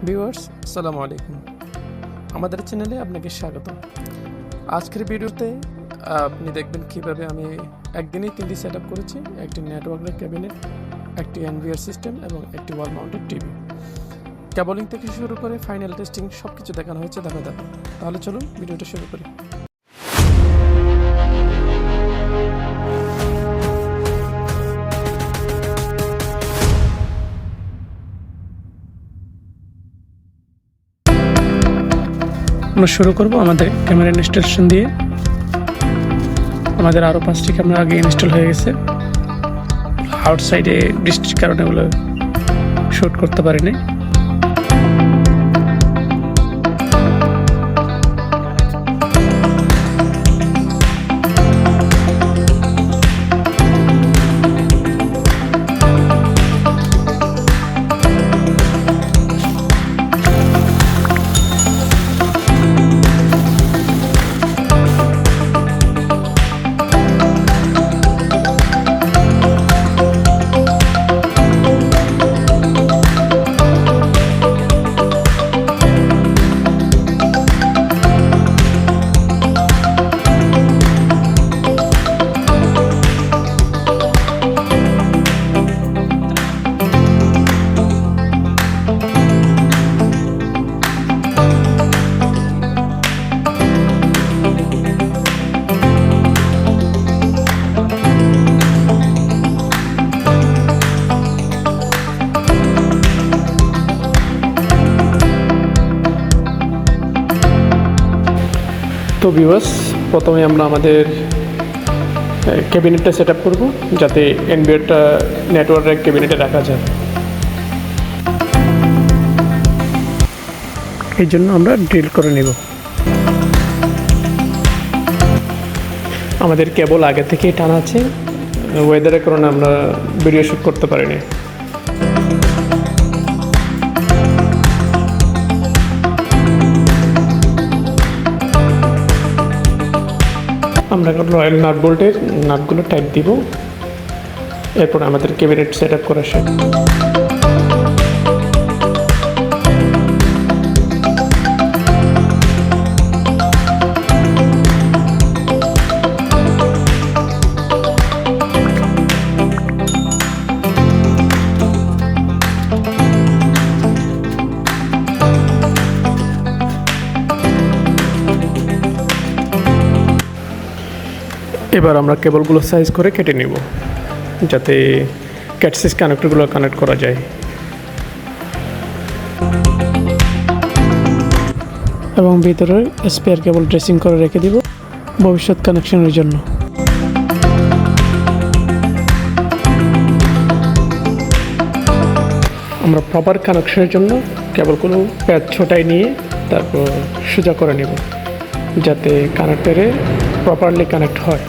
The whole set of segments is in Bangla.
ভিউয়ার্স, আসসালামু আলাইকুম। আমাদের চ্যানেলে আপনাকে স্বাগত। আজকের ভিডিওতে আপনি দেখবেন কিভাবে আমি একদিনেই 3টি সেট আপ করেছি: একটি নেটওয়ার্কের ক্যাবিনেট, একটি NVR সিস্টেম এবং একটি ওয়াল মাউন্টেড টিভি। কেবলিং থেকে শুরু করে ফাইনাল টেস্টিং সব কিছু দেখানো হয়েছে ধাপে ধাপে। তাহলে চলুন ভিডিওটা শুরু করি। আমরা শুরু করব আমাদের ক্যামেরা ইনস্টলেশন দিয়ে। আমাদের আরও 5টি ক্যামেরা আগে ইনস্টল হয়ে গেছে। আউটসাইডে বৃষ্টির কারণে ওগুলো শ্যুট করতে পারিনি। তো ভিউয়ার্স, প্রথমে আমরা আমাদের ক্যাবিনেটটা সেট আপ করবো যাতে NVRটা নেটওয়ার্কের ক্যাবিনেটে রাখা যায়। এই জন্য আমরা ড্রিল করে নেব। আমাদের কেবল আগে থেকেই টানা আছে, ওয়েদারের কারণে আমরা ভিডিও শ্যুট করতে পারিনি। আমরা রয়্যাল নাট বোল্টের নাটগুলো টাইট দিব। এরপর আমাদের ক্যাবিনেট সেট আপ করা শেষ। এবার আমরা কেবলগুলো সাইজ করে কেটে নেব যাতে ক্যাটসিস কানেক্টরগুলো কানেক্ট করা যায় এবং ভিতরে স্পেয়ার কেবল ড্রেসিং করে রেখে দিব ভবিষ্যৎ কানেকশনের জন্য। আমরা প্রপার কানেকশনের জন্য কেবলগুলো প্যাচ ছোটাই নিয়ে তারপর সোজা করে নেব যাতে কানেক্টরে প্রপারলি কানেক্ট হয়।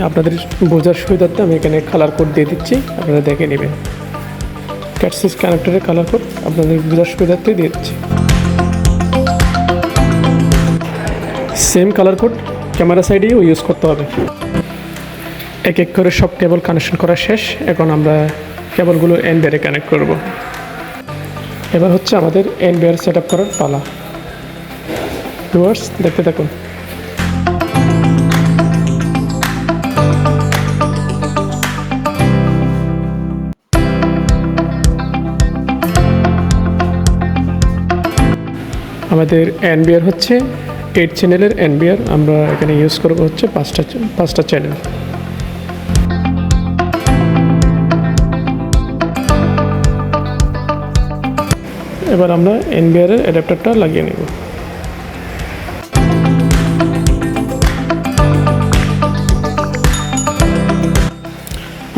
আপনাদের বোঝার সুবিধার্থে আমি এখানে কালার কোড দিয়ে দিচ্ছি, আপনারা দেখে নেবেন। ক্যাটসিস কানেক্টরের কালার কোড আপনাদের বোঝার সুবিধার্থে দিয়ে দিচ্ছি। সেম কালার কোড ক্যামেরা সাইডেও ইউজ করতে হবে। এক এক করে সব কেবল কানেকশন করা শেষ। এখন আমরা কেবলগুলো NVR-এ কানেক্ট করব। এবার হচ্ছে আমাদের NVR সেট আপ করার পালা। ভিউয়ার্স, দেখতে থাকুন। আমাদের NVR হচ্ছে 8 চ্যানেলের NVR। আমরা এখানে ইউজ করব হচ্ছে পাঁচটা চ্যানেল। এবার আমরা NVR-এর অ্যাডাপ্টারটা লাগিয়ে নেব।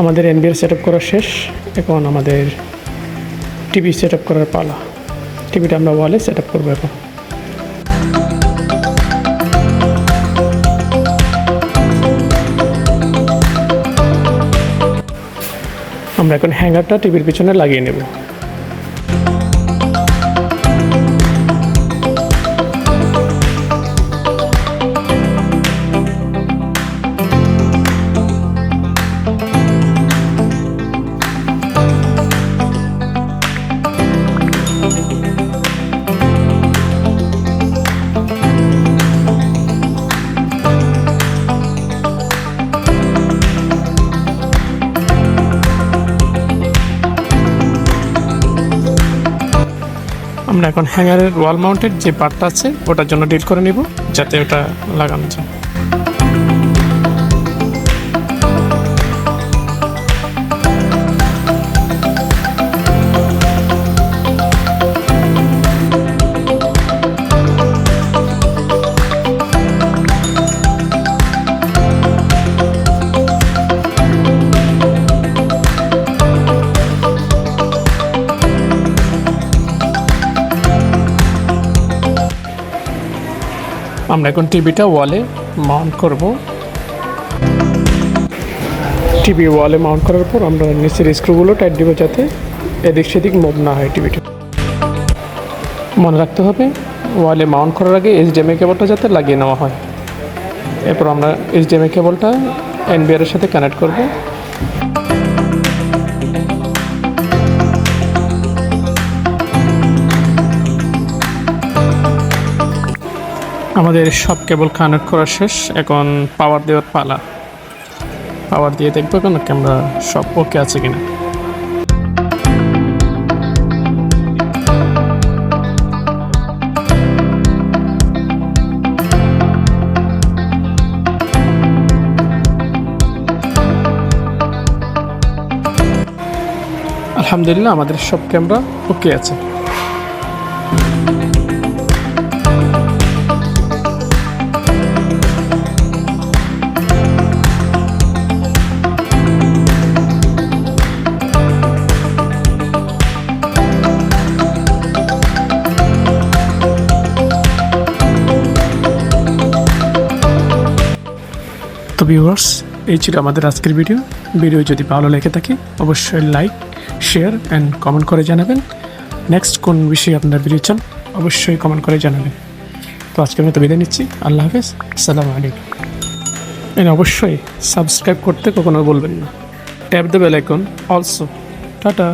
আমাদের NVR সেট আপ করা শেষ। এখন আমাদের টিভি সেট আপ করার পালা। টিভিটা আমরা ওয়ালে সেট আপ করবো। এখন আমরা এখন হ্যাঙ্গারটা টিভির পিছনে লাগিয়ে নেব। আমরা এখন হ্যাঙ্গারের ওয়াল মাউন্টেড যে পার্টটা আছে ওটার জন্য ডিল করে নিব, যাতে ওটা লাগানো যায়। আমরা এখন টিভিটা ওয়ালে মাউন্ট করব। টিভি ওয়ালে মাউন্ট করার পর আমরা নিচের স্ক্রুগুলো টাইট দিব, যাতে এদিক সেদিক মুভ না হয় টিভিটা। মনে রাখতে হবে ওয়ালে মাউন্ট করার আগে এইচডিএমআই কেবলটা যাতে লাগিয়ে নেওয়া হয়। এরপর আমরা এইচডিএমআই কেবলটা NVR এর সাথে কানেক্ট করব। আমাদের সব কেবল কানেক্ট করা শেষ, এখন পাওয়ার দেওয়ার পালা। পাওয়ার দিয়ে দেখবো কেন ক্যামেরা সব ওকে আছে কিনা। আলহামদুলিল্লাহ আমাদের সব ক্যামেরা ওকে আছে। তো ভিউয়ার্স, এই ছিল আমাদের আজকের ভিডিও যদি ভালো লেগে থাকে অবশ্যই লাইক, শেয়ার অ্যান্ড কমেন্ট করে জানাবেন। নেক্সট কোন বিষয়ে আপনার ভিডিও চান অবশ্যই কমেন্ট করে জানাবেন। তো আজকের মতো বিদায় নিচ্ছি, আল্লাহ হাফেজ, আসসালামু আলাইকুম। এন্ড অবশ্যই সাবস্ক্রাইব করতে কখনো বলবেন না। Tap the bell icon also. Tata.